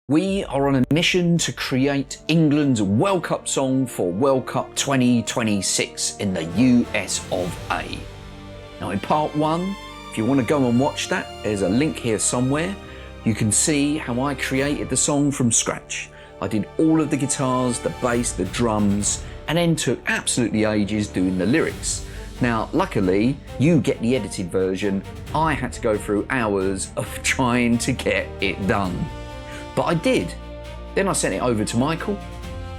We are on a mission to create England's World Cup song for World Cup 2026 in the US of A. Now in part one, if you want to go and watch that, there's a link here somewhere. You can see how I created the song from scratch. I did all of the guitars, the bass, the drums, and then took absolutely ages doing the lyrics. Now, luckily, you get the edited version. I had to go through hours of trying to get it done. But I did. Then I sent it over to Michael,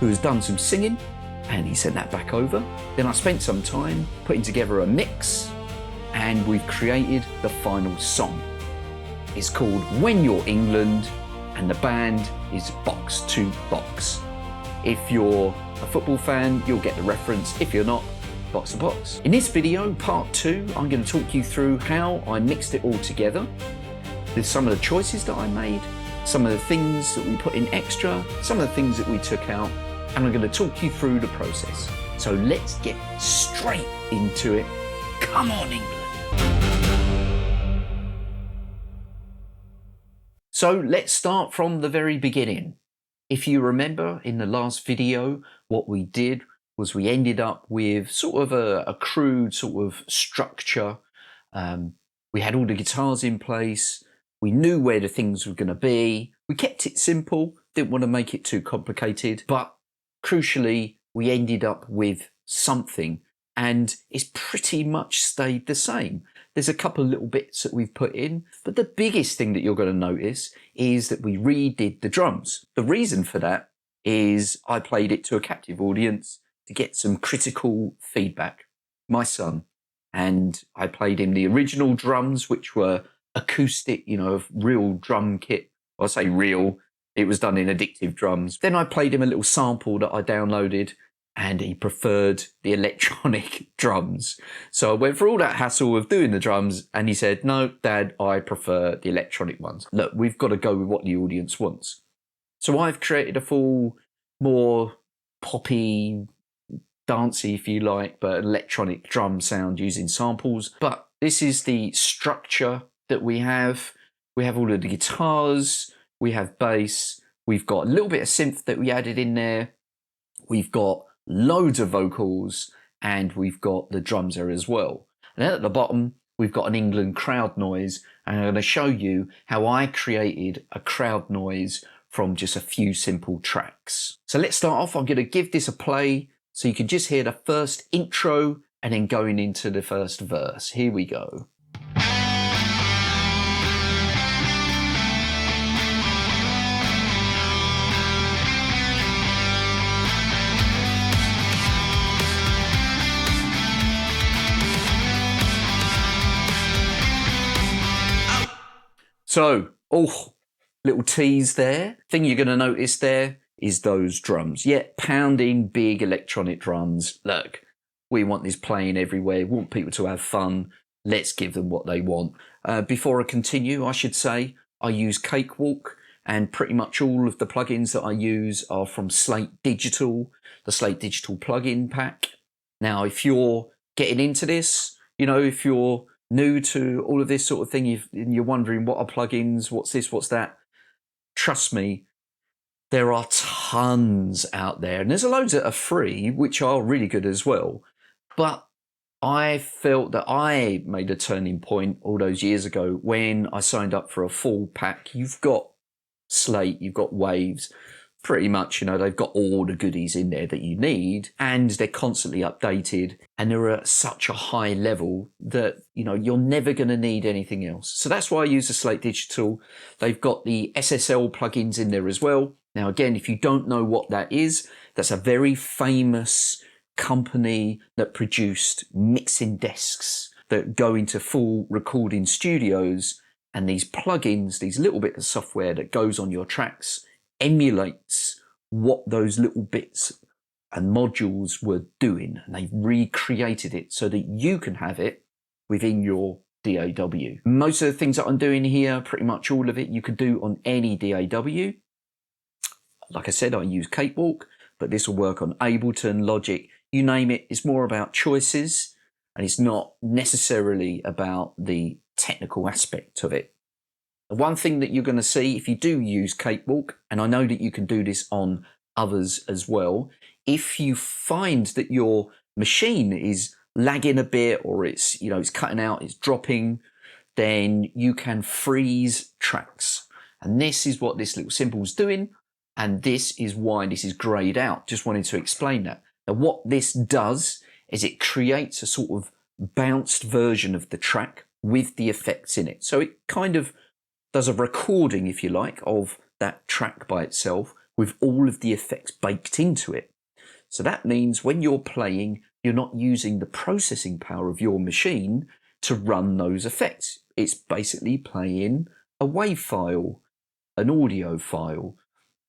who has done some singing, and he sent that back over. Then I spent some time putting together a mix, and we've created the final song. It's called When You're England, and the band is Box to Box. If you're a football fan, you'll get the reference. If you're not, Box to Box. In this video, part two, I'm going to talk you through how I mixed it all together. There's some of the choices that I made, some of the things that we put in extra, some of the things that we took out, and I'm going to talk you through the process. So let's get straight into it. Come on, England. So let's start from the very beginning. If you remember in the last video, what we did was we ended up with sort of a crude sort of structure. We had all the guitars in place. We knew where the things were going to be. We kept it simple, didn't want to make it too complicated, but crucially, we ended up with something, and it's pretty much stayed the same. There's a couple of little bits that we've put in, but the biggest thing that you're going to notice is that we redid the drums. The reason for that is I played it to a captive audience to get some critical feedback. My son, and I played him the original drums, which were acoustic, real drum kit. I say real, it was done in Addictive Drums. Then I played him a little sample that I downloaded, and he preferred the electronic drums. So I went through all that hassle of doing the drums, and he said, no, Dad, I prefer the electronic ones. Look, we've got to go with what the audience wants. So I've created a full, more poppy, dancey, if you like, but electronic drum sound using samples. But this is the structure that we have. We have all of the guitars, we have bass, we've got a little bit of synth that we added in there, we've got loads of vocals, and we've got the drums there as well. And then at the bottom, we've got an England crowd noise, and I'm going to show you how I created a crowd noise from just a few simple tracks. So let's start off. I'm going to give this a play so you can just hear the first intro and then going into the first verse. Here we go. So, little tease there. Thing you're going to notice there is those drums. Yeah, pounding big electronic drums. Look, we want this playing everywhere. We want people to have fun. Let's give them what they want. Before I continue, I should say I use Cakewalk, and pretty much all of the plugins that I use are from Slate Digital, the Slate Digital plugin pack. Now, if you're getting into this, if you're new to all of this sort of thing, you're wondering what are plugins, what's this, what's that, trust me, there are tons out there, and there's loads that are free, which are really good as well. But I felt that I made a turning point all those years ago when I signed up for a full pack. You've got Slate, you've got Waves, pretty much, they've got all the goodies in there that you need, and they're constantly updated, and they're at such a high level that, you're never going to need anything else. So that's why I use the Slate Digital. They've got the SSL plugins in there as well. Now, again, if you don't know what that is, that's a very famous company that produced mixing desks that go into full recording studios, and these plugins, these little bits of software that goes on your tracks, emulates what those little bits and modules were doing, and they've recreated it so that you can have it within your DAW. Most of the things that I'm doing here, pretty much all of it, you could do on any DAW. Like I said, I use Cakewalk, but this will work on Ableton, Logic, you name it. It's more about choices, and it's not necessarily about the technical aspect of it. One thing that you're going to see if you do use Cakewalk, and I know that you can do this on others as well, if you find that your machine is lagging a bit, or it's, you know, it's cutting out, it's dropping, then you can freeze tracks. And this is what this little symbol is doing. And this is why this is grayed out. Just wanted to explain that. Now, what this does is it creates a sort of bounced version of the track with the effects in it. So it kind of does a recording, if you like, of that track by itself with all of the effects baked into it. So that means when you're playing, you're not using the processing power of your machine to run those effects. It's basically playing a WAV file, an audio file.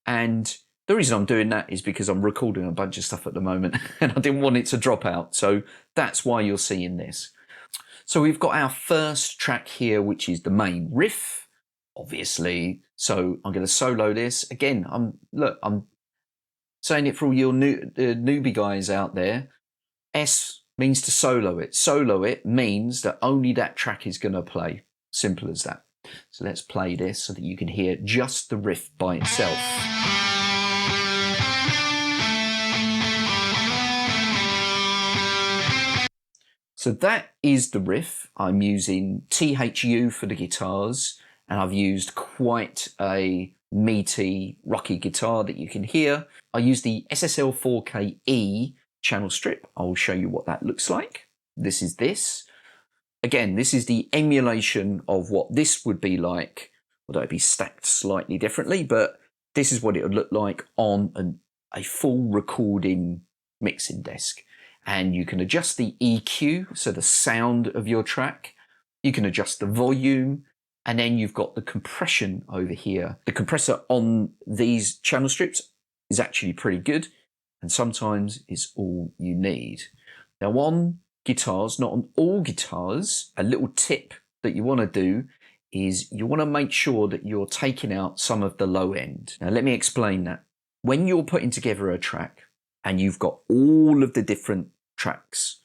And the reason I'm doing that is because I'm recording a bunch of stuff at the moment and I didn't want it to drop out. So that's why you're seeing this. So we've got our first track here, which is the main riff, obviously. So I'm going to solo this. Again, I'm saying it for all your newbie guys out there. S means to solo it. Solo it means that only that track is going to play. Simple as that. So let's play this so that you can hear just the riff by itself. So that is the riff. I'm using THU for the guitars, and I've used quite a meaty, rocky guitar that you can hear. I use the SSL 4KE channel strip. I'll show you what that looks like. This is this. Again, this is the emulation of what this would be like, although it'd be stacked slightly differently, but this is what it would look like on a full recording mixing desk. And you can adjust the EQ, so the sound of your track. You can adjust the volume, and then you've got the compression over here. The compressor on these channel strips is actually pretty good, and sometimes it's all you need. Now on guitars, not on all guitars, a little tip that you want to do is you want to make sure that you're taking out some of the low end. Now let me explain that. When you're putting together a track and you've got all of the different tracks,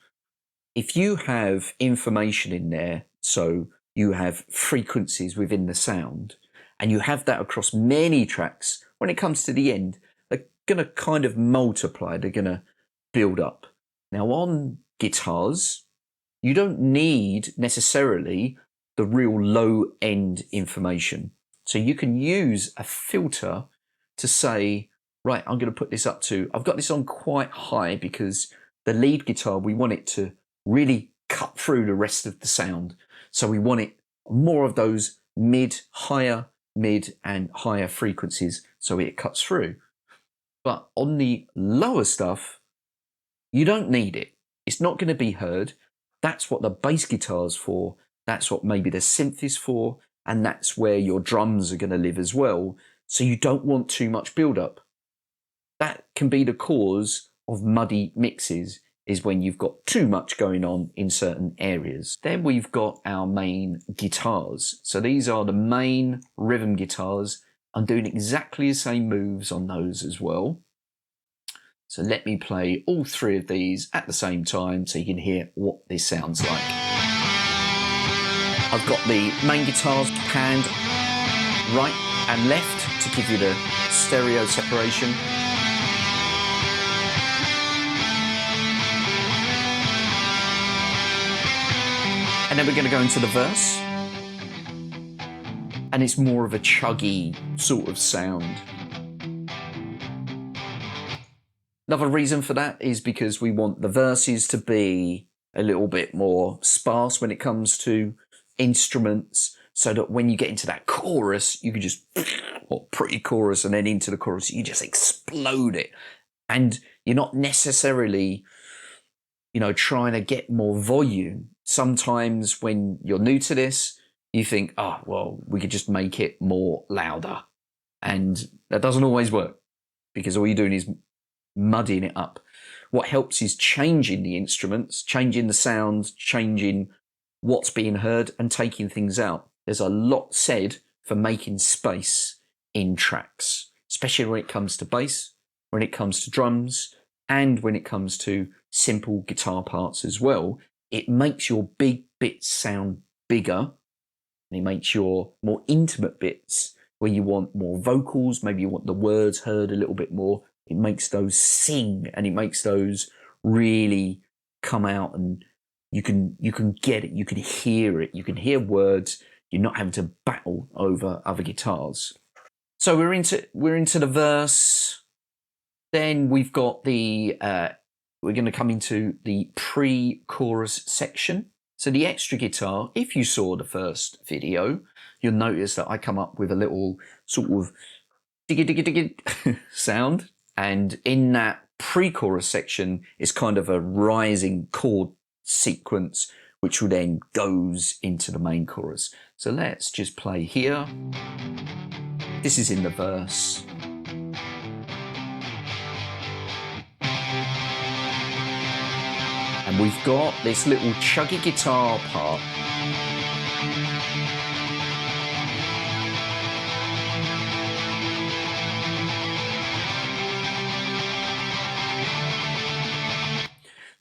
if you have information in there, so you have frequencies within the sound, and you have that across many tracks, when it comes to the end, they're going to kind of multiply, they're going to build up. Now on guitars, you don't need necessarily the real low end information. So you can use a filter to say, right, I'm going to put this up to, I've got this on quite high because the lead guitar, we want it to really cut through the rest of the sound. So we want it more of those higher, mid and higher frequencies so it cuts through. But on the lower stuff, you don't need it. It's not going to be heard. That's what the bass guitar's for. That's what maybe the synth is for. And that's where your drums are going to live as well. So you don't want too much build-up. That can be the cause of muddy mixes, is when you've got too much going on in certain areas. Then we've got our main guitars. So these are the main rhythm guitars. I'm doing exactly the same moves on those as well. So let me play all three of these at the same time so you can hear what this sounds like. I've got the main guitars panned right and left to give you the stereo separation. And then we're going to go into the verse. And it's more of a chuggy sort of sound. Another reason for that is because we want the verses to be a little bit more sparse when it comes to instruments, so that when you get into that chorus, you can just, or pretty chorus, and then into the chorus, you just explode it. And you're not necessarily, you know, trying to get more volume. Sometimes when you're new to this, you think, oh, well, we could just make it more louder. And that doesn't always work, because all you're doing is muddying it up. What helps is changing the instruments, changing the sounds, changing what's being heard and taking things out. There's a lot said for making space in tracks, especially when it comes to bass, when it comes to drums, and when it comes to simple guitar parts as well. It makes your big bits sound bigger, and it makes your more intimate bits where you want more vocals, maybe you want the words heard a little bit more. It makes those sing, and it makes those really come out, and you can get it, you can hear it, you can hear words. You're not having to battle over other guitars. So we're into the verse. Then we've got the we're going to come into the pre-chorus section. So the extra guitar, if you saw the first video, you'll notice that I come up with a little sort of diggy diggy diggy sound, and in that pre-chorus section is kind of a rising chord sequence which will then goes into the main chorus. So let's just play here. This is in the verse. And we've got this little chuggy guitar part.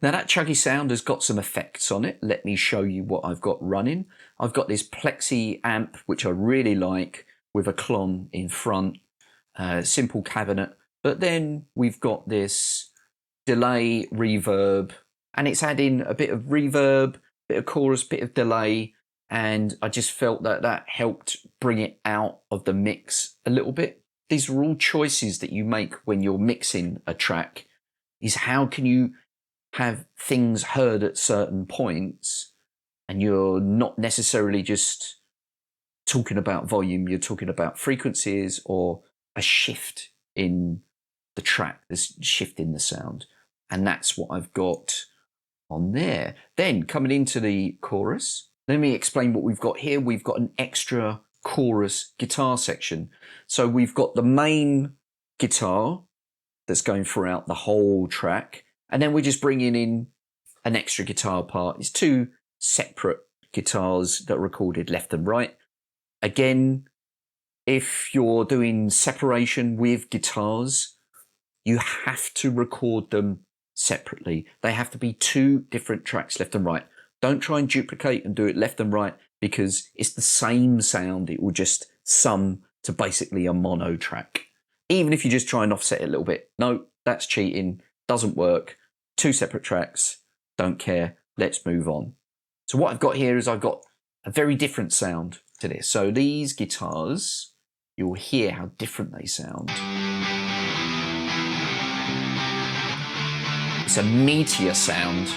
Now that chuggy sound has got some effects on it. Let me show you what I've got running. I've got this plexi amp, which I really like, with a clon in front, simple cabinet. But then we've got this delay reverb, and it's adding a bit of reverb, bit of chorus, bit of delay. And I just felt that that helped bring it out of the mix a little bit. These are all choices that you make when you're mixing a track, is how can you have things heard at certain points and you're not necessarily just talking about volume, you're talking about frequencies or a shift in the track, this shift in the sound. And that's what I've got on there. Then coming into the chorus, let me explain what we've got here. We've got an extra chorus guitar section. So we've got the main guitar that's going throughout the whole track. And then we're just bringing in an extra guitar part. It's two separate guitars that are recorded left and right. Again, if you're doing separation with guitars, you have to record them separately. They have to be two different tracks left and right. Don't try and duplicate and do it left and right, because it's the same sound. It will just sum to basically a mono track. Even if you just try and offset it a little bit. No, that's cheating. Doesn't work. Two separate tracks. Don't care. Let's move on. So what I've got here is I've got a very different sound to this. So these guitars, you'll hear how different they sound. It's a meteor sound.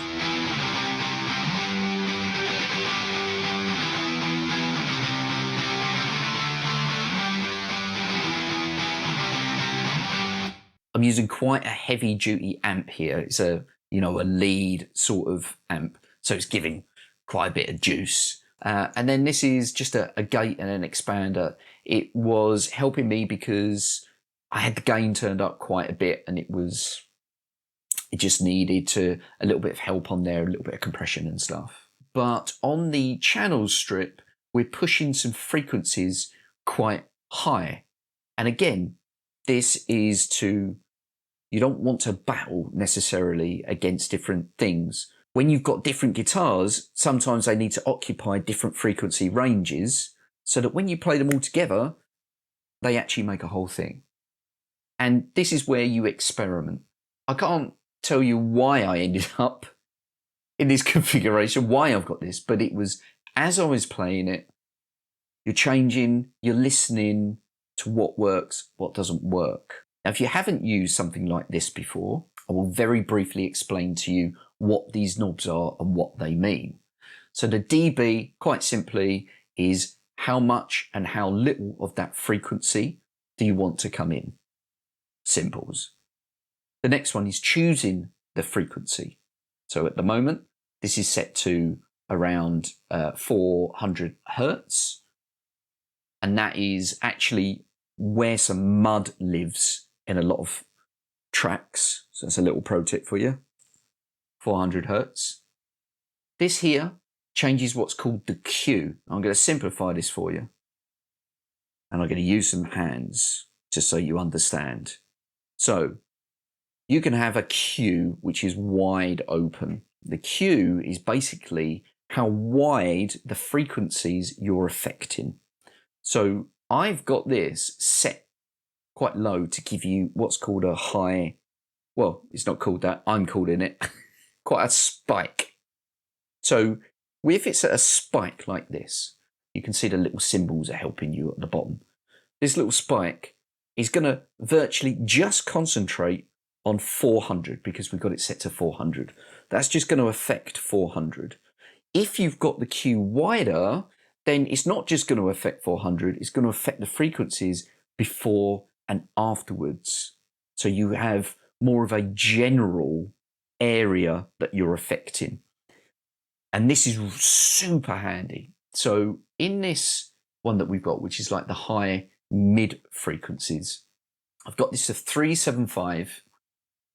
I'm using quite a heavy duty amp here. It's a, a lead sort of amp. So it's giving quite a bit of juice. And then this is just a gate and an expander. It was helping me because I had the gain turned up quite a bit, and it just needed a little bit of help on there, a little bit of compression and stuff. But on the channel strip, we're pushing some frequencies quite high. And again, this is you don't want to battle necessarily against different things. When you've got different guitars, sometimes they need to occupy different frequency ranges so that when you play them all together, they actually make a whole thing. And this is where you experiment. I can't tell you why I ended up in this configuration, why I've got this, but it was as I was playing it, you're changing, you're listening to what works, what doesn't work. Now, if you haven't used something like this before, I will very briefly explain to you what these knobs are and what they mean. So the dB, quite simply, is how much and how little of that frequency do you want to come in? Simples. The next one is choosing the frequency. So at the moment, this is set to around 400 Hertz. And that is actually where some mud lives in a lot of tracks. So that's a little pro tip for you. 400 Hertz. This here changes what's called the Q. I'm going to simplify this for you. And I'm going to use some hands just so you understand. So you can have a Q which is wide open. The Q is basically how wide the frequencies you're affecting. So I've got this set quite low to give you what's called a high, well, it's not called that, I'm calling it quite a spike. So if it's at a spike like this, you can see the little symbols are helping you at the bottom. This little spike is going to virtually just concentrate on 400 because we've got it set to 400. That's just going to affect 400. If you've got the Q wider, then it's not just going to affect 400, it's going to affect the frequencies before and afterwards. So you have more of a general area that you're affecting. And this is super handy. So in this one that we've got, which is like the high mid frequencies, I've got this to 375.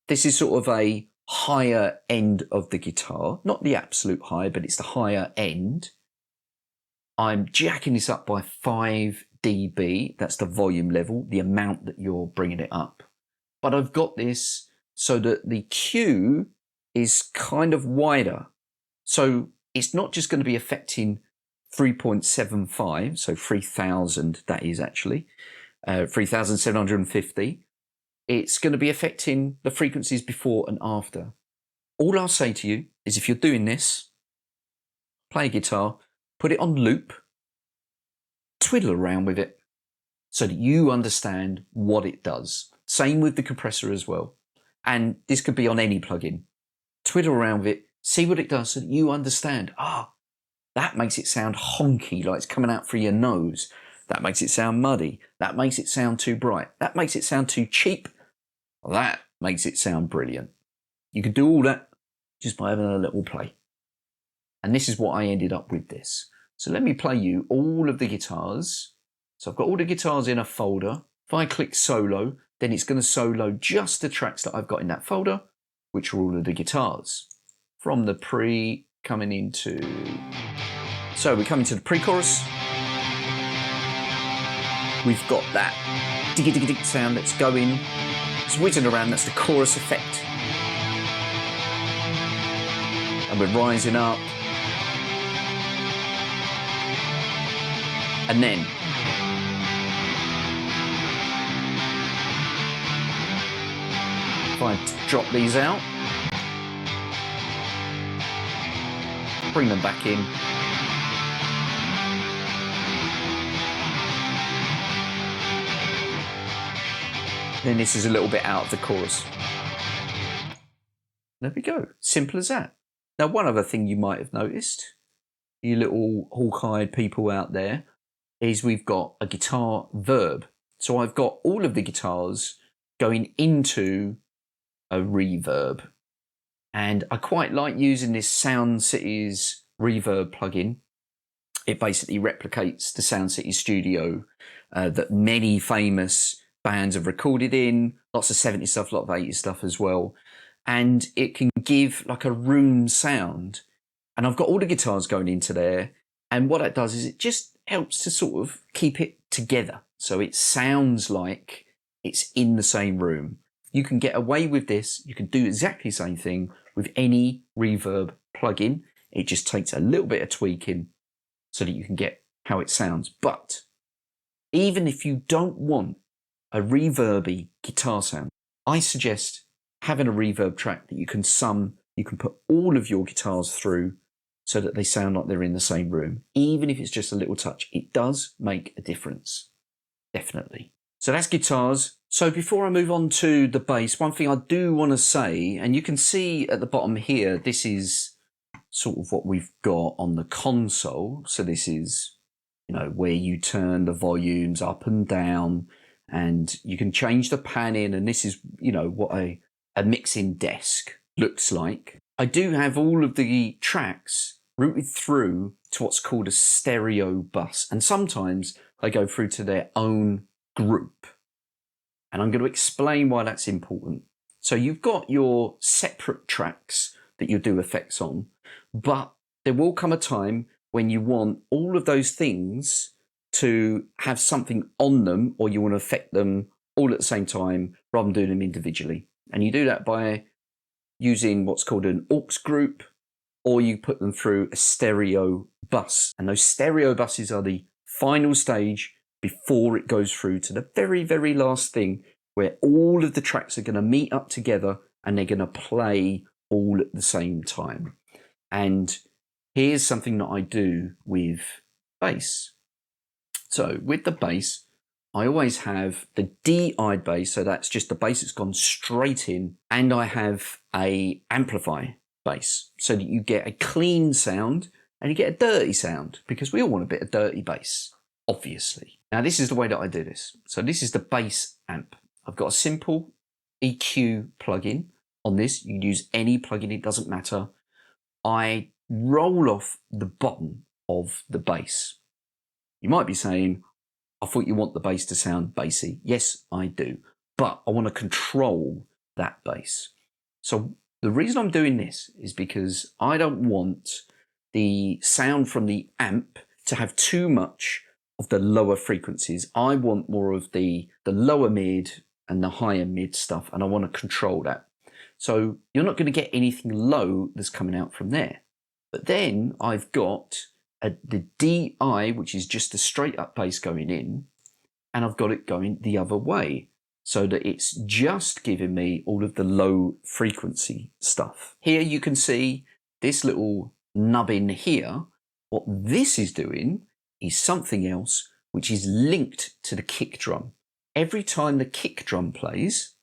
This is sort of a higher end of the guitar, not the absolute high, but it's the higher end. I'm jacking this up by 5 dB. That's the volume level, the amount that you're bringing it up. But I've got this so that the Q is kind of wider. So it's not just going to be affecting 3.75, so 3,000, that is actually, 3,750. It's going to be affecting the frequencies before and after. All I'll say to you is if you're doing this, play a guitar, put it on loop, twiddle around with it so that you understand what it does. Same with the compressor as well. And this could be on any plugin. Twiddle around with it, see what it does so that you understand. That makes it sound honky, like it's coming out through your nose. That makes it sound muddy. That makes it sound too bright. That makes it sound too cheap. That makes it sound brilliant. You can do all that just by having a little play. And this is what I ended up with this. So let me play you all of the guitars. So I've got all the guitars in a folder. If I click solo, then it's going to solo just the tracks that I've got in that folder, which are all of the guitars. From the pre coming into... So we're coming to the pre-chorus. We've got that diggy-diggy-dig sound that's going. It's whizzing around, that's the chorus effect. And we're rising up. And then if I drop these out, bring them back in. Then this is a little bit out of the chorus. There we go. Simple as that. Now, one other thing you might have noticed, you little hawk-eyed people out there, is we've got a guitar verb. So I've got all of the guitars going into a reverb. And I quite like using this Sound Cities reverb plugin. It basically replicates the Sound City studio that many famous bands have recorded in, lots of 70s stuff, a lot of 80s stuff as well. And it can give like a room sound. And I've got all the guitars going into there. And what that does is it just helps to sort of keep it together. So it sounds like it's in the same room. You can get away with this. You can do exactly the same thing with any reverb plugin. It just takes a little bit of tweaking so that you can get how it sounds. But even if you don't want a reverby guitar sound, I suggest having a reverb track that you can put all of your guitars through so that they sound like they're in the same room. Even if it's just a little touch, it does make a difference. Definitely. So that's guitars. So before I move on to the bass, one thing I do want to say, and you can see at the bottom here, this is sort of what we've got on the console. So this is, where you turn the volumes up and down, and you can change the panning, and this is, what a mixing desk looks like. I do have all of the tracks routed through to what's called a stereo bus, and sometimes they go through to their own group. And I'm going to explain why that's important. So you've got your separate tracks that you do effects on, but there will come a time when you want all of those things to have something on them, or you want to affect them all at the same time rather than doing them individually. And you do that by using what's called an aux group or you put them through a stereo bus. And those stereo buses are the final stage before it goes through to the very, very last thing, where all of the tracks are going to meet up together and they're going to play all at the same time. And here's something that I do with bass. So with the bass, I always have the DI bass, so that's just the bass that's gone straight in, and I have a amplify bass, so that you get a clean sound and you get a dirty sound, because we all want a bit of dirty bass, obviously. Now this is the way that I do this. So this is the bass amp. I've got a simple EQ plugin on this. You can use any plugin, it doesn't matter. I roll off the bottom of the bass. You might be saying, I thought you want the bass to sound bassy. Yes, I do. But I want to control that bass. So the reason I'm doing this is because I don't want the sound from the amp to have too much of the lower frequencies. I want more of the lower mid and the higher mid stuff, and I want to control that. So you're not going to get anything low that's coming out from there. But then I've got the DI, which is just a straight up bass going in, and I've got it going the other way, so that it's just giving me all of the low frequency stuff. Here you can see this little nubbin here. What this is doing is something else which is linked to the kick drum. Every time the kick drum plays,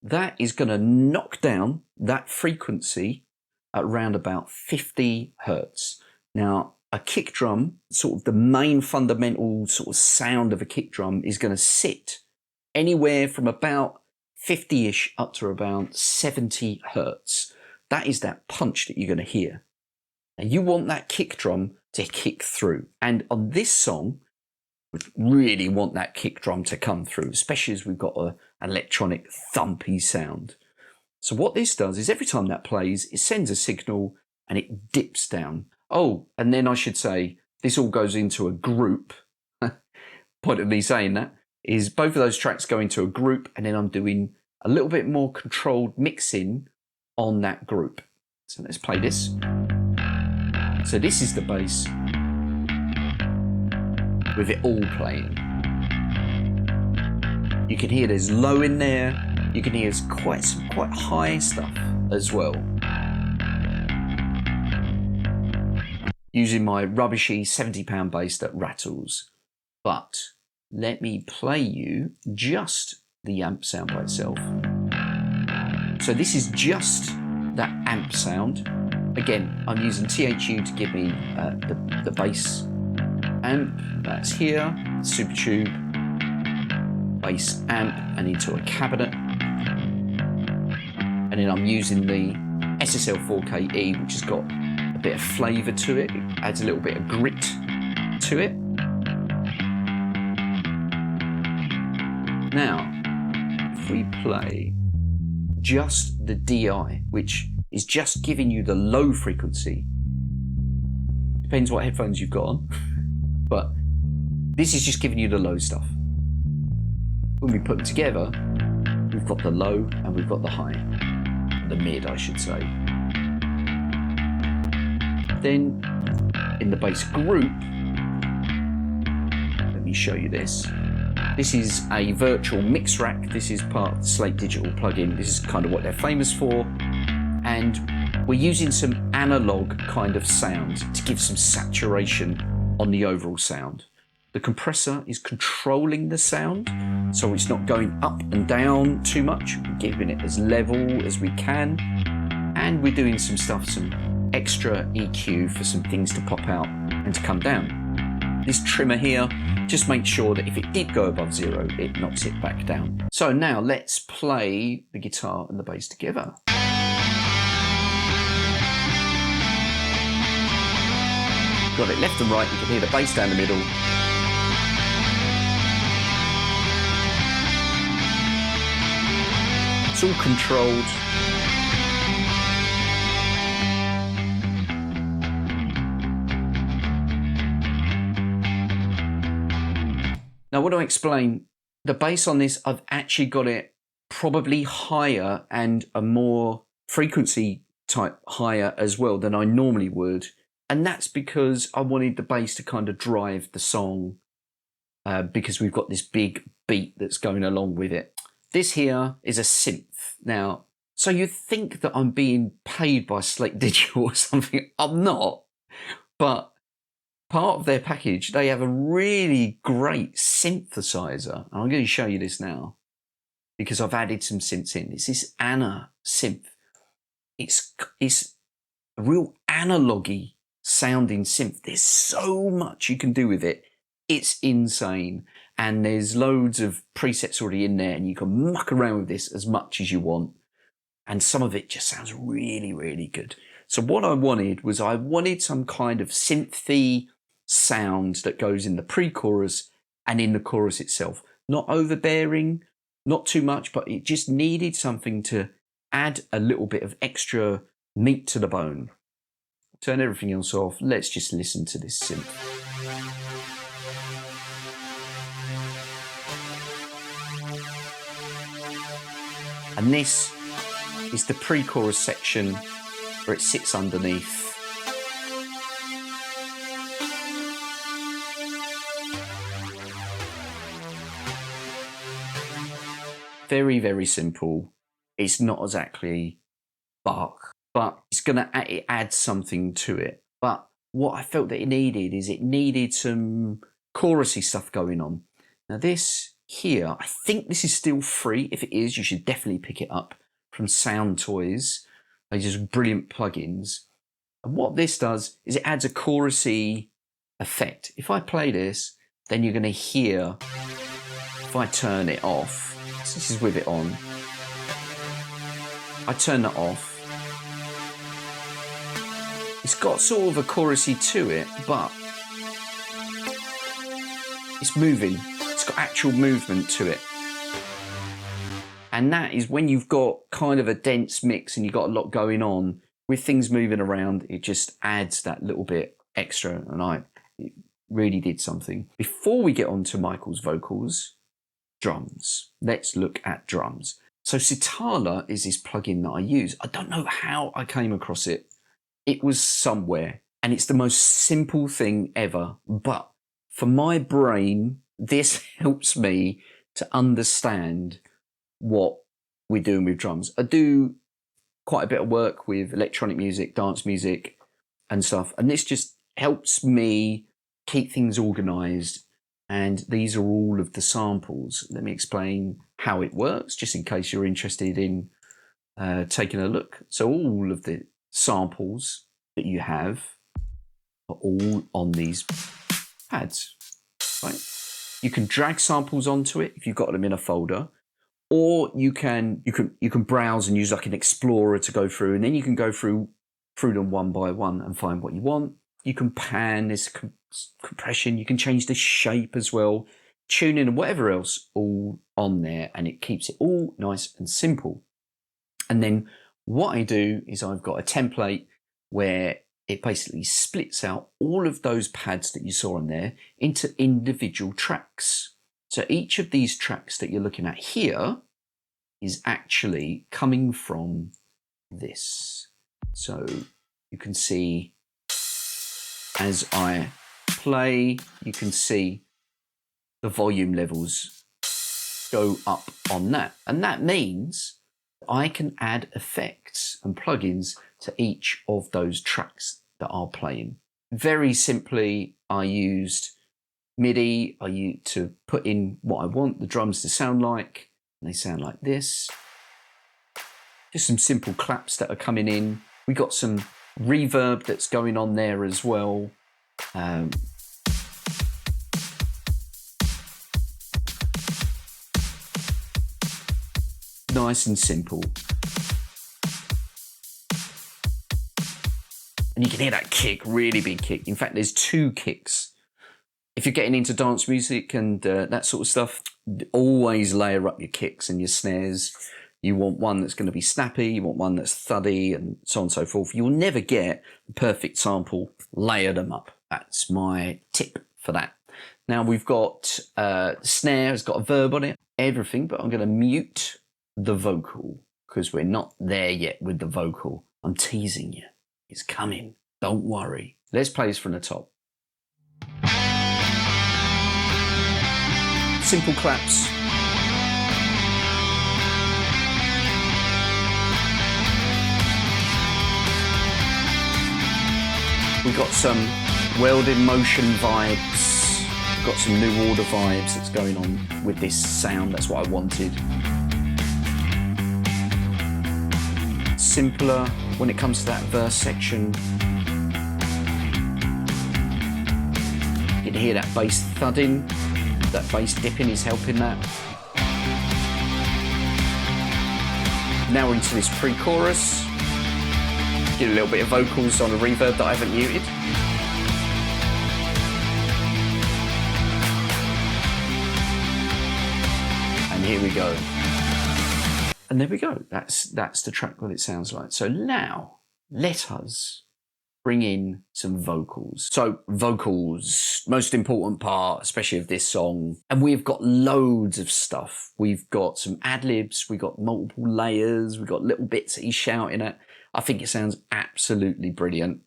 that is going to knock down that frequency at around about 50 hertz. Now, a kick drum, sort of the main fundamental sort of sound of a kick drum, is going to sit anywhere from about 50-ish up to about 70 hertz. That is that punch that you're going to hear. Now, you want that kick drum to kick through. And on this song, we really want that kick drum to come through, especially as we've got an electronic thumpy sound. So what this does is every time that plays, it sends a signal and it dips down. Oh, and then I should say, this all goes into a group. Point of me saying that is both of those tracks go into a group, and then I'm doing a little bit more controlled mixing on that group. So let's play this. So this is the bass with it all playing. You can hear there's low in there. You can hear some quite high stuff as well. Using my rubbishy £70 bass that rattles. But let me play you just the amp sound by itself. So this is just that amp sound. Again, I'm using THU to give me the bass amp. That's here, Super Tube, bass amp, and into a cabinet. And then I'm using the SSL 4KE, which has got a bit of flavour to it. It adds a little bit of grit to it. Now, if we play just the DI, which is just giving you the low frequency, depends what headphones you've got on, but this is just giving you the low stuff. When we put them together, we've got the low and we've got the high, the mid, I should say. Then in the bass group, let me show you this. This is a virtual mix rack. This is part of the Slate Digital plugin. This is kind of what they're famous for. And we're using some analog kind of sound to give some saturation on the overall sound. The compressor is controlling the sound, so it's not going up and down too much. We're keeping it as level as we can. And we're doing some stuff, some extra EQ for some things to pop out and to come down. This trimmer here just makes sure that if it did go above 0, it knocks it back down. So now let's play the guitar and the bass together. Got it left and right, you can hear the bass down the middle. It's all controlled. Now, what do I explain? The bass on this, I've actually got it probably higher and a more frequency octave higher as well than I normally would. And that's because I wanted the bass to kind of drive the song because we've got this big beat that's going along with it. This here is a synth. Now, so you think that I'm being paid by Slate Digital or something. I'm not. But part of their package, they have a really great synthesizer. I'm going to show you this now because I've added some synths in. It's this Anna synth. It's a real analogy sounding synth. There's so much you can do with it. It's insane. And there's loads of presets already in there and you can muck around with this as much as you want. And some of it just sounds really, really good. So what I wanted was I wanted some kind of synthy sound that goes in the pre-chorus and in the chorus itself. Not overbearing, not too much, but it just needed something to add a little bit of extra meat to the bone. Turn everything else off. Let's just listen to this synth. And this is the pre-chorus section where it sits underneath. Very, very simple. It's not exactly Bach, but it adds something to it. But what I felt that it needed some chorusy stuff going on. Now this here, I think this is still free. If it is, you should definitely pick it up from Sound Toys. They're just brilliant plugins. And what this does is it adds a chorusy effect. If I play this, then you're going to hear, if I turn it off, so this is with it on, I turn that off. It's got sort of a chorusy to it, but it's moving. It's got actual movement to it. And that is when you've got kind of a dense mix and you've got a lot going on, with things moving around, it just adds that little bit extra. And it really did something. Before we get on to Michael's vocals, drums. Let's look at drums. So Sitala is this plugin that I use. I don't know how I came across it. It was somewhere, and it's the most simple thing ever. But for my brain, this helps me to understand what we're doing with drums. I do quite a bit of work with electronic music, dance music and stuff, and this just helps me keep things organized. And these are all of the samples. Let me explain how it works, just in case you're interested in taking a look. So all of the samples that you have are all on these pads, right? You can drag samples onto it if you've got them in a folder, or you can browse and use like an explorer to go through, and then you can go through them one by one and find what you want. You can pan this compression, you can change the shape as well, tuning and whatever else, all on there, and it keeps it all nice and simple. And then what I do is I've got a template where it basically splits out all of those pads that you saw on there into individual tracks. So each of these tracks that you're looking at here is actually coming from this. So you can see as I play, you can see the volume levels go up on that. And that means I can add effects and plugins to each of those tracks that are playing. Very simply, I used MIDI to put in what I want the drums to sound like. And they sound like this. Just some simple claps that are coming in. We got some reverb that's going on there as well. Nice and simple. And you can hear that kick, really big kick. In fact, there's two kicks. If you're getting into dance music and that sort of stuff, always layer up your kicks and your snares. You want one that's going to be snappy, you want one that's thuddy, and so on and so forth. You'll never get the perfect sample. Layer them up. That's my tip for that. Now we've got the snare has got a verb on it, everything, but I'm going to mute the vocal because we're not there yet with the vocal. I'm teasing you. It's coming. Don't worry. Let's play this from the top. Simple claps. We've got some world in motion vibes. We've got some New Order vibes that's going on with this sound. That's what I wanted. Simpler when it comes to that verse section. You can hear that bass thudding. That bass dipping is helping that. Now we're into this pre-chorus. Get a little bit of vocals on a reverb that I haven't muted. And here we go. And there we go. That's the track, what it sounds like. So now let us bring in some vocals. So vocals, most important part, especially of this song. And we've got loads of stuff. We've got some ad-libs, we've got multiple layers, we've got little bits that he's shouting at. I think it sounds absolutely brilliant.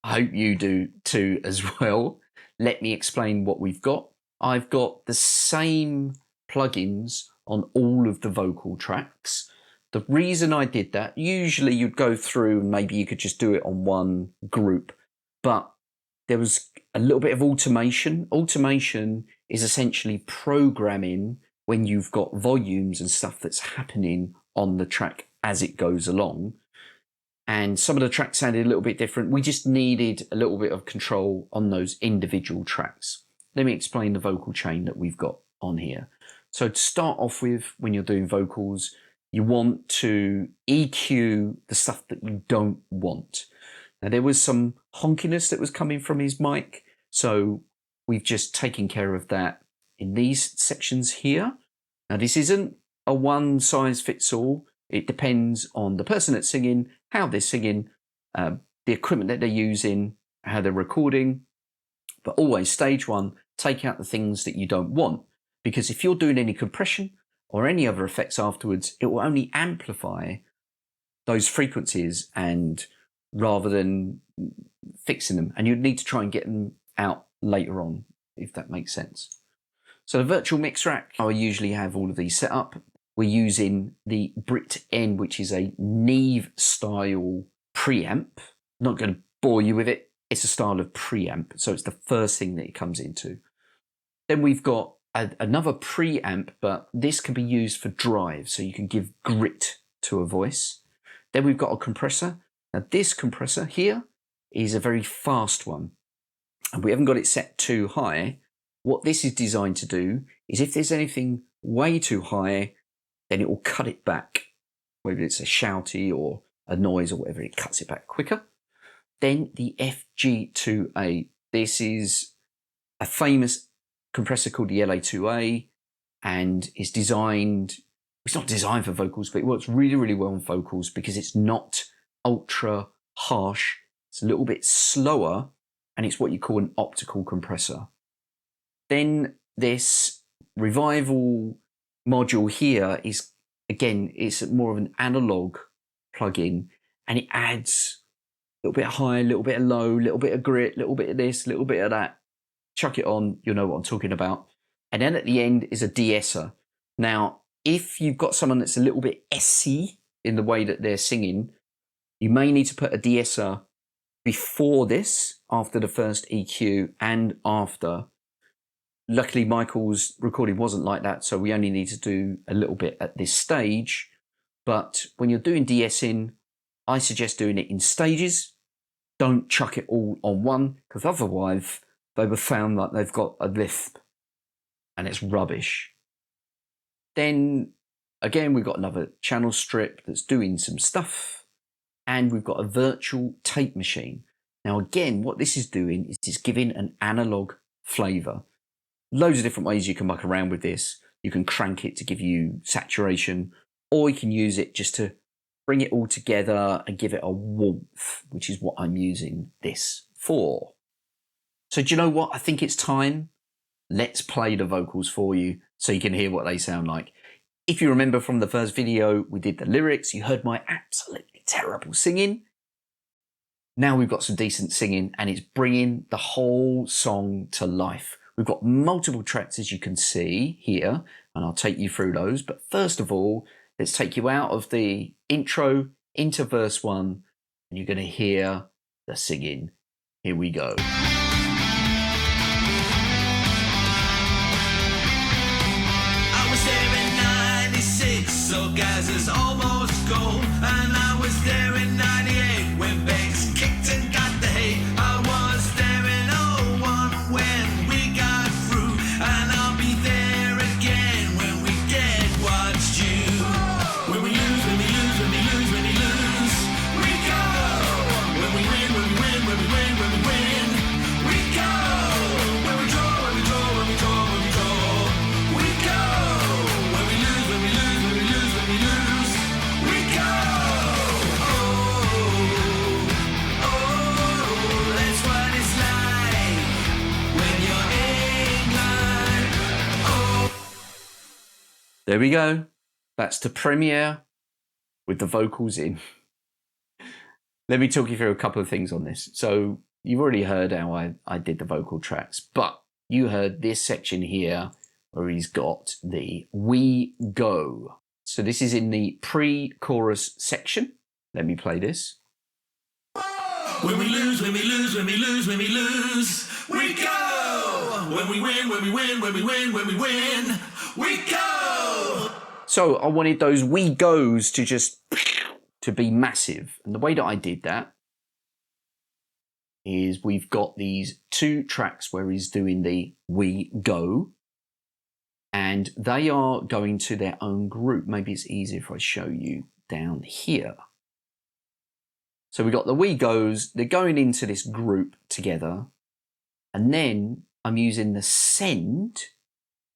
I hope you do too as well. Let me explain what we've got. I've got the same plugins on all of the vocal tracks. The reason I did that, usually you'd go through and maybe you could just do it on one group, but there was a little bit of automation. Automation is essentially programming when you've got volumes and stuff that's happening on the track as it goes along. And some of the tracks sounded a little bit different. We just needed a little bit of control on those individual tracks. Let me explain the vocal chain that we've got on here. So to start off with, when you're doing vocals, you want to EQ the stuff that you don't want. Now there was some honkiness that was coming from his mic, so we've just taken care of that in these sections here. Now this isn't a one size fits all. It depends on the person that's singing, how they're singing, the equipment that they're using, how they're recording. But always, stage one, take out the things that you don't want. Because if you're doing any compression or any other effects afterwards, it will only amplify those frequencies and rather than fixing them. And you'd need to try and get them out later on, if that makes sense. So the virtual mix rack, I usually have all of these set up. We're using the Brit N, which is a Neve style preamp. I'm not going to bore you with it. It's a style of preamp. So it's the first thing that it comes into. Then we've got another preamp, but this can be used for drive. So you can give grit to a voice. Then we've got a compressor. Now this compressor here is a very fast one. And we haven't got it set too high. What this is designed to do is if there's anything way too high, then it will cut it back. Whether it's a shouty or a noise or whatever, it cuts it back quicker. Then the FG2A. This is a famous compressor called the LA2A and is designed, it's not designed for vocals, but it works really, really well on vocals because it's not ultra harsh. It's a little bit slower and it's what you call an optical compressor. Then this Revival module here is, again, it's more of an analog plugin and it adds a little bit of high, a little bit of low, a little bit of grit, a little bit of this, a little bit of that. Chuck it on, you'll know what I'm talking about. And then at the end is a de-esser. Now, if you've got someone that's a little bit essy in the way that they're singing, you may need to put a de-esser before this, after the first EQ and after. Luckily, Michael's recording wasn't like that, so we only need to do a little bit at this stage. But when you're doing de-essing, I suggest doing it in stages. Don't chuck it all on one, because otherwise they were found like they've got a lisp and it's rubbish. Then again, we've got another channel strip that's doing some stuff, and we've got a virtual tape machine. Now again, what this is doing is it's giving an analog flavor. Loads of different ways you can muck around with this. You can crank it to give you saturation, or you can use it just to bring it all together and give it a warmth, which is what I'm using this for. So do you know what? I think it's time. Let's play the vocals for you so you can hear what they sound like. If you remember from the first video, we did the lyrics. You heard my absolutely terrible singing. Now we've got some decent singing and it's bringing the whole song to life. We've got multiple tracks, as you can see here, and I'll take you through those. But first of all, let's take you out of the intro into verse 1, and you're going to hear the singing. Here we go. I was there in 96, so guys, it's almost gold. And I was there in 98 when banks kicked and got the hate. I was there in 01 when we got through. And I'll be there again when we get what's due. When we lose, when we lose, when we lose, when we lose, we go. When we win, when we win, when we win, when we win, we go. When we draw, when we draw, when we draw, when we draw, we go. When we lose, when we lose, when we lose, when we lose, we go. Oh, that's what it's like when you're England. Oh. There we go. That's the premiere with the vocals in. Let me talk you through a couple of things on this. So you've already heard how I did the vocal tracks, but you heard this section here where he's got the "We Go." So this is in the pre-chorus section. Let me play this. When we lose, when we lose, when we lose, when we lose, we go. When we win, when we win, when we win, when we win, we go. So I wanted those "we goes" to just to be massive. And the way that I did that is we've got these two tracks where he's doing the "we go," and they are going to their own group. Maybe it's easier if I show you down here. So we've got the "we goes," they're going into this group together, and then I'm using the "send"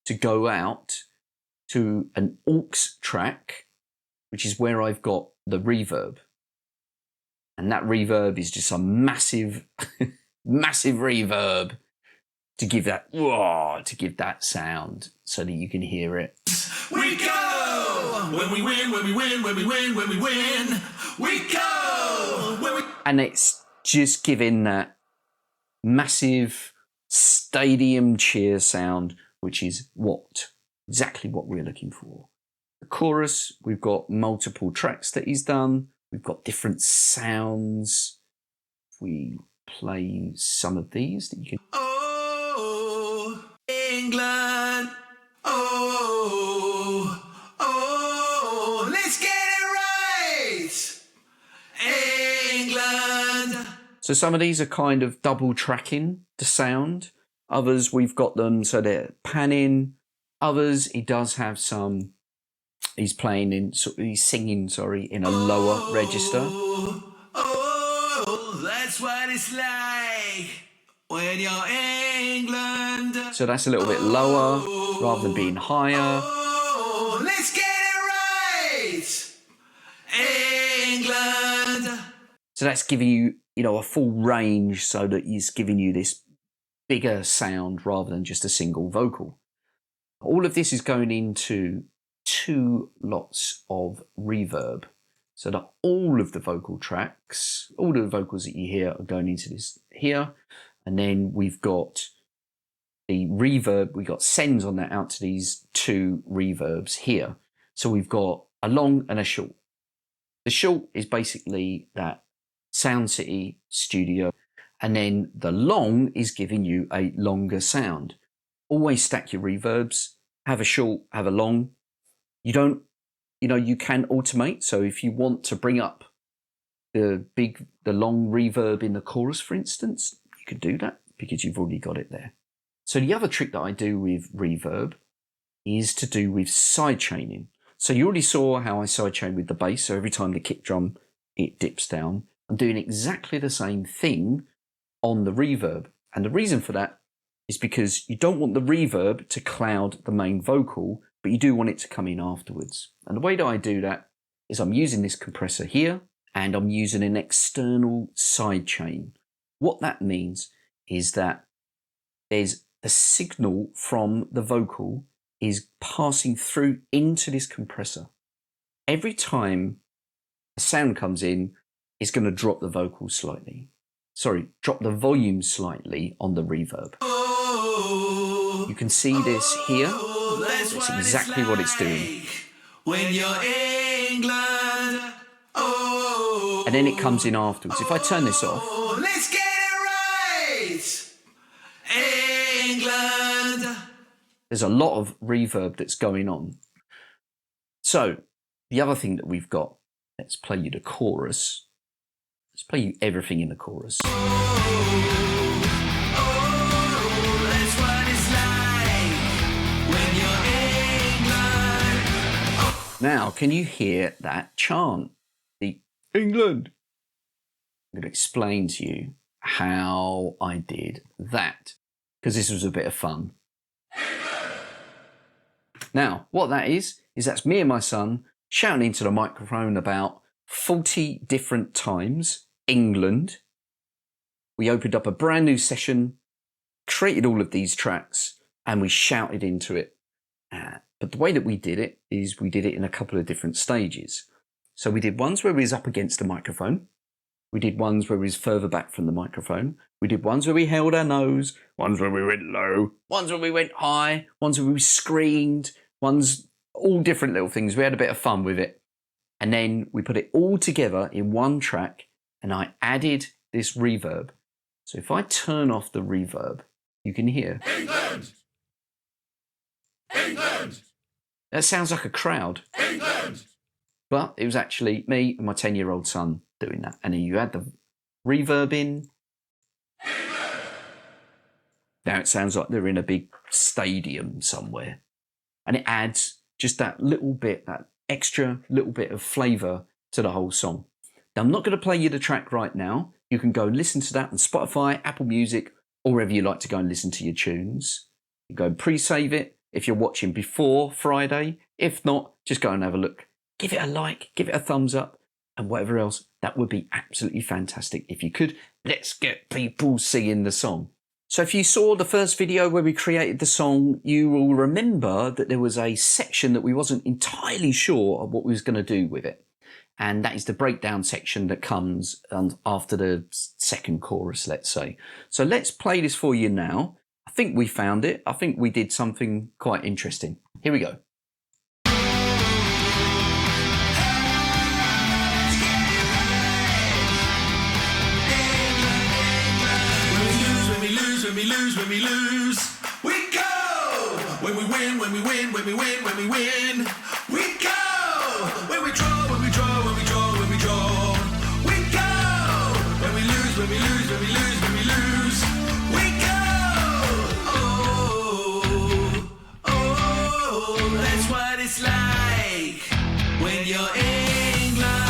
to go out to an aux track, which is where I've got the reverb. And that reverb is just a massive, massive reverb to give that, to give that sound so that you can hear it. We go. When we win, when we win, when we win, when we win, we go. When we... And it's just giving that massive stadium cheer sound, which is exactly what we're looking for. The chorus, we've got multiple tracks that he's done. We've got different sounds. If we play some of these that you can... Oh, England. Oh, oh, let's get it right. England. So some of these are kind of double tracking the sound. Others, we've got them so they're panning. Others, he does have some... He's singing, in a lower register. Oh, that's what it's like when you're England. So that's a little bit lower rather than being higher. Oh, let's get it right, England. So that's giving you, a full range so that he's giving you this bigger sound rather than just a single vocal. All of this is going into 2 lots of reverb, so that all of the vocal tracks, all of the vocals that you hear are going into this here, and then we've got the reverb, we've got sends on that out to these 2 reverbs here. So we've got a long and a short. The short is basically that Sound City studio, and then the long is giving you a longer sound. Always stack your reverbs, have a short, have a long. You don't, you can automate. So if you want to bring up the long reverb in the chorus, for instance, you can do that because you've already got it there. So the other trick that I do with reverb is to do with sidechaining. So you already saw how I sidechain with the bass. So every time the kick drum, it dips down. I'm doing exactly the same thing on the reverb. And the reason for that is because you don't want the reverb to cloud the main vocal, but you do want it to come in afterwards. And the way that I do that is I'm using this compressor here, and I'm using an external sidechain. What that means is that there's a signal from the vocal is passing through into this compressor. Every time a sound comes in, it's going to drop the vocals slightly. Sorry, drop the volume slightly on the reverb. You can see this here. That's exactly what it's doing. When you're England, and then it comes in afterwards. If I turn this off, let's get it right, England. There's a lot of reverb that's going on. So the other thing that we've got, let's play you the chorus. Let's play you everything in the chorus. That's what it's like when you're England. Now, can you hear that chant? The England. I'm going to explain to you how I did that, because this was a bit of fun. Now, what that is that's me and my son shouting into the microphone about 40 different times, England. We opened up a brand new session, created all of these tracks, and we shouted into it. But the way that we did it is we did it in a couple of different stages. So we did ones where we was up against the microphone. We did ones where we was further back from the microphone. We did ones where we held our nose, ones where we went low, ones where we went high, ones where we screamed, ones, all different little things. We had a bit of fun with it. And then we put it all together in one track, and I added this reverb. So if I turn off the reverb, you can hear England! England! That sounds like a crowd. England! But it was actually me and my 10-year-old son doing that. And then you add the reverb in. Now it sounds like they're in a big stadium somewhere. And it adds just that little bit, that extra little bit of flavour to the whole song. Now, I'm not going to play you the track right now. You can go and listen to that on Spotify, Apple Music, or wherever you like to go and listen to your tunes. You go and pre-save it if you're watching before Friday. If not, just go and have a look. Give it a like, give it a thumbs up, and whatever else. That would be absolutely fantastic. If you could, let's get people singing the song. So if you saw the first video where we created the song, you will remember that there was a section that we wasn't entirely sure of what we was going to do with it. And that is the breakdown section that comes after the second chorus, let's say. So let's play this for you now. I think we found it. I think we did something quite interesting. Here we go. When we lose, we go. When we win, when we win, when we win, when we win, we go. When we draw, when we draw, when we draw, when we draw, we go. When we lose, when we lose, when we lose, when we lose, we go. Oh, oh, that's what it's like when you're England.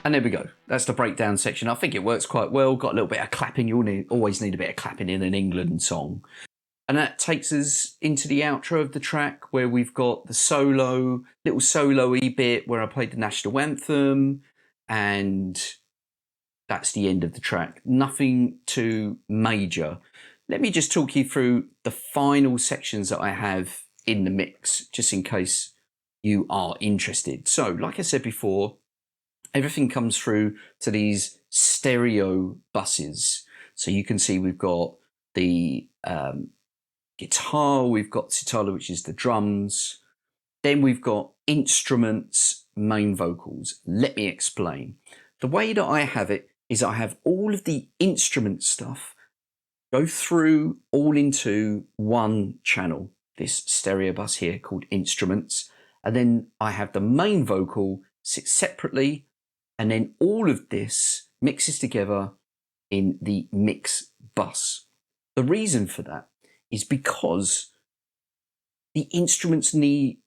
And there we go. That's the breakdown section. I think it works quite well. Got a little bit of clapping. You always need a bit of clapping in an England song. And that takes us into the outro of the track where we've got the solo, little solo-y bit where I played the national anthem. And that's the end of the track. Nothing too major. Let me just talk you through the final sections that I have in the mix, just in case you are interested. So, like I said before, everything comes through to these stereo buses. So you can see we've got the guitar, we've got sitar, which is the drums. Then we've got instruments, main vocals. Let me explain. The way that I have it is I have all of the instrument stuff go through all into one channel, this stereo bus here called instruments. And then I have the main vocal sit separately. And then all of this mixes together in the mix bus. The reason for that is because the instruments they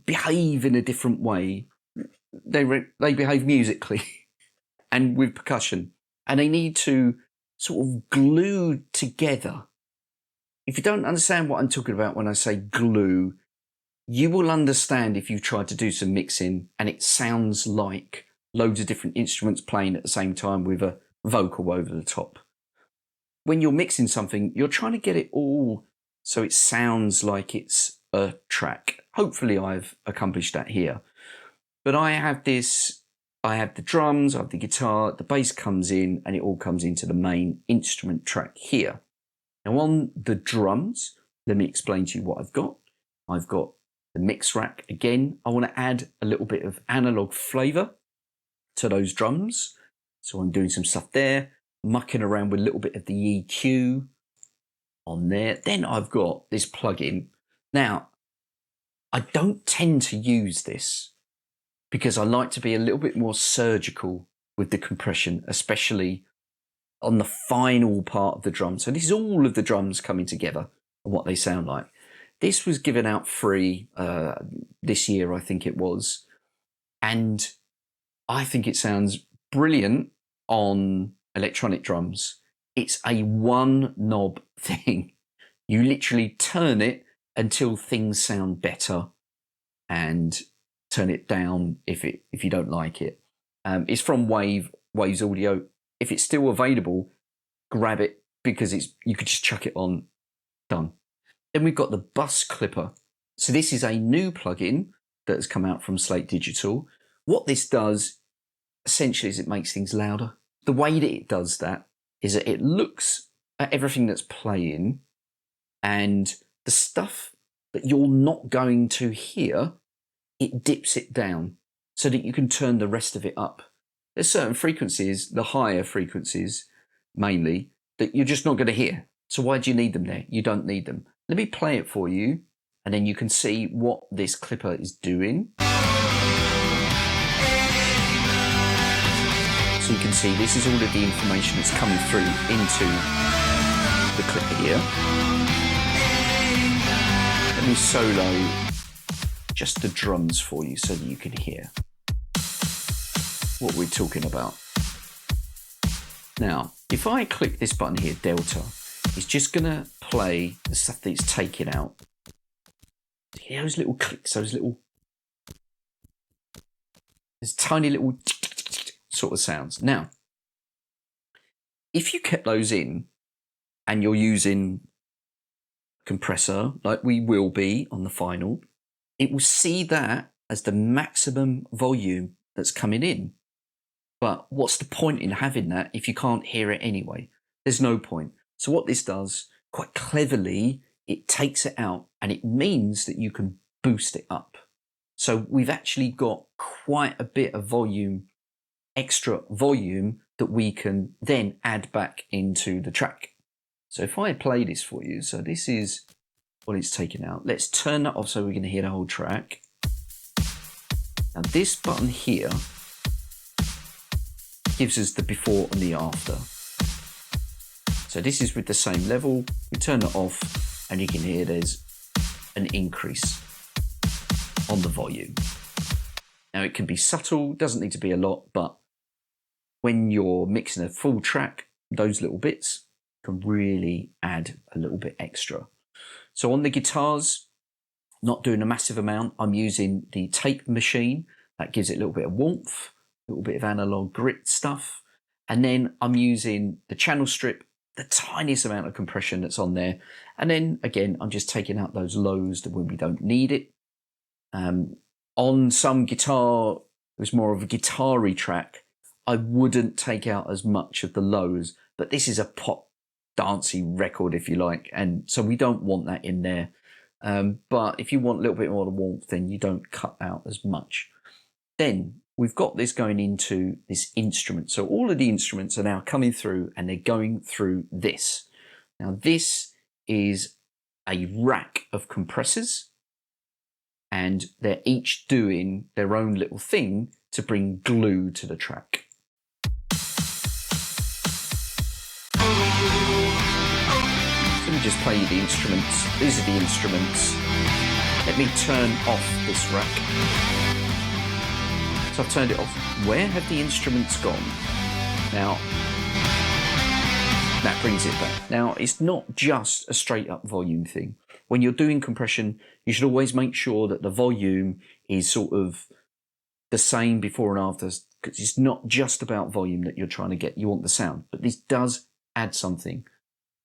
behave in a different way. They behave musically and with percussion. And they need to sort of glue together. If you don't understand what I'm talking about when I say glue, you will understand if you try to do some mixing and it sounds like loads of different instruments playing at the same time with vocal over the top. When you're mixing something, you're trying to get it all so it sounds like it's a track. Hopefully I've accomplished that here. But I have the drums, I have the guitar, the bass comes in, and it all comes into the main instrument track here. Now on the drums, let me explain to you what I've got. I've got the mix rack again. I want to add a little bit of analog flavor to those drums. So I'm doing some stuff there, mucking around with a little bit of the EQ on there. Then I've got this plugin. Now, I don't tend to use this because I like to be a little bit more surgical with the compression, especially on the final part of the drum. So this is all of the drums coming together and what they sound like. This was given out free this year, I think it was. And I think it sounds brilliant on electronic drums. It's a one knob thing. You literally turn it until things sound better and turn it down if you don't like it. It's from Waves Audio. If it's still available, grab it because you could just chuck it on. Done. Then we've got the bus clipper. So this is a new plugin that has come out from Slate Digital. What this does essentially is it makes things louder. The way that it does that is that it looks at everything that's playing and the stuff that you're not going to hear, it dips it down so that you can turn the rest of it up. There's certain frequencies, the higher frequencies mainly, that you're just not going to hear. So why do you need them there? You don't need them. Let me play it for you and then you can see what this clipper is doing. So you can see this is all of the information that's coming through into the clipper here. Let me solo just the drums for you so that you can hear what we're talking about. Now, if I click this button here, Delta, it's just going to play the stuff that it's taken out. See those little clicks, those tiny little sort of sounds. Now, if you kept those in and you're using compressor, like we will be on the final, it will see that as the maximum volume that's coming in. But what's the point in having that if you can't hear it anyway? There's no point. So what this does, quite cleverly, it takes it out and it means that you can boost it up. So we've actually got quite a bit of volume, extra volume, that we can then add back into the track. So if I play this for you, so this is what it's taken out. Let's turn that off so we can hear the whole track. Now this button here gives us the before and the after. So this is with the same level. We turn it off and you can hear there's an increase on the volume. Now it can be subtle, doesn't need to be a lot, but when you're mixing a full track, those little bits can really add a little bit extra. So on the guitars, not doing a massive amount, I'm using the tape machine. That gives it a little bit of warmth, a little bit of analog grit stuff. And then I'm using the channel strip, the tiniest amount of compression that's on there. And then again, I'm just taking out those lows that when we don't need it. On some guitar, it was more of a guitar-y track. I wouldn't take out as much of the lows, but this is a pop dancey record, if you like, and so we don't want that in there. But if you want a little bit more of warmth, then you don't cut out as much. Then we've got this going into this instrument. So all of the instruments are now coming through and they're going through this. Now this is a rack of compressors and they're each doing their own little thing to bring glue to the track. Let me just play you the instruments. These are the instruments. Let me turn off this rack. So I've turned it off. Where have the instruments gone? Now, that brings it back. Now, it's not just a straight up volume thing. When you're doing compression, you should always make sure that the volume is sort of the same before and after because it's not just about volume that you're trying to get. You want the sound, but this does add something.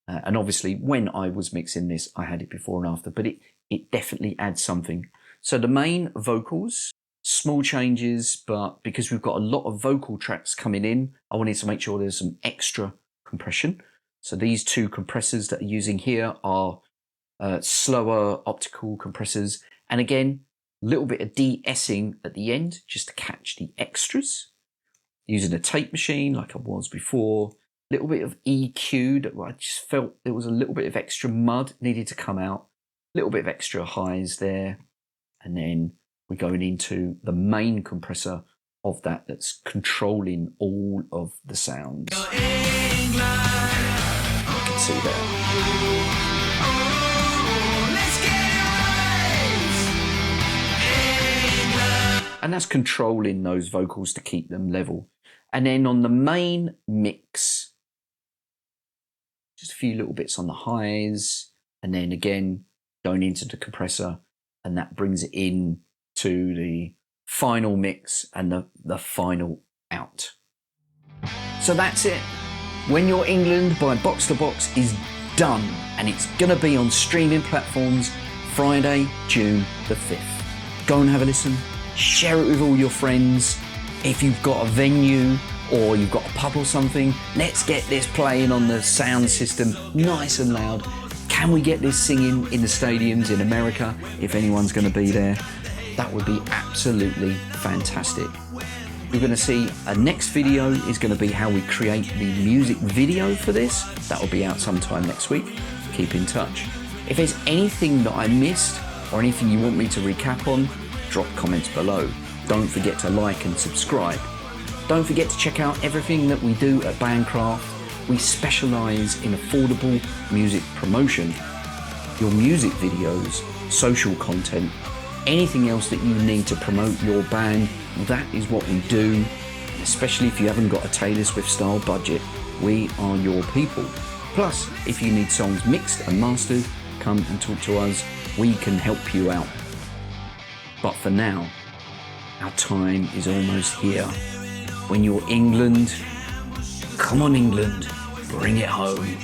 And obviously, when I was mixing this, I had it before and after, but it definitely adds something. So the main vocals, small changes, but because we've got a lot of vocal tracks coming in, I wanted to make sure there's some extra compression. So these two compressors that I'm using here are slower optical compressors. And again, a little bit of de-essing at the end, just to catch the extras. Using a tape machine like I was before. A little bit of EQ that I just felt there was a little bit of extra mud needed to come out. A little bit of extra highs there. And then we're going into the main compressor of that that's controlling all of the sounds. You can see there. And that's controlling those vocals to keep them level. And then on the main mix, just a few little bits on the highs, and then again going into the compressor, and that brings it in to the final mix and the final out. So that's it. When You're England by Box to Box is done, and it's gonna be on streaming platforms Friday, June the 5th. Go and have a listen, share it with all your friends. If you've got a venue or you've got a pub or something, let's get this playing on the sound system nice and loud. Can we get this singing in the stadiums in America if anyone's going to be there? That would be absolutely fantastic. We're going to see a next video is going to be how we create the music video for this. That will be out sometime next week. Keep in touch. If there's anything that I missed or anything you want me to recap on, drop comments below. Don't forget to like and subscribe. Don't forget to check out everything that we do at Bandcraft. We specialise in affordable music promotion. Your music videos, social content, anything else that you need to promote your band, that is what we do. Especially if you haven't got a Taylor Swift style budget, we are your people. Plus, if you need songs mixed and mastered, come and talk to us. We can help you out. But for now, our time is almost here. When You're England, come on England, bring it home.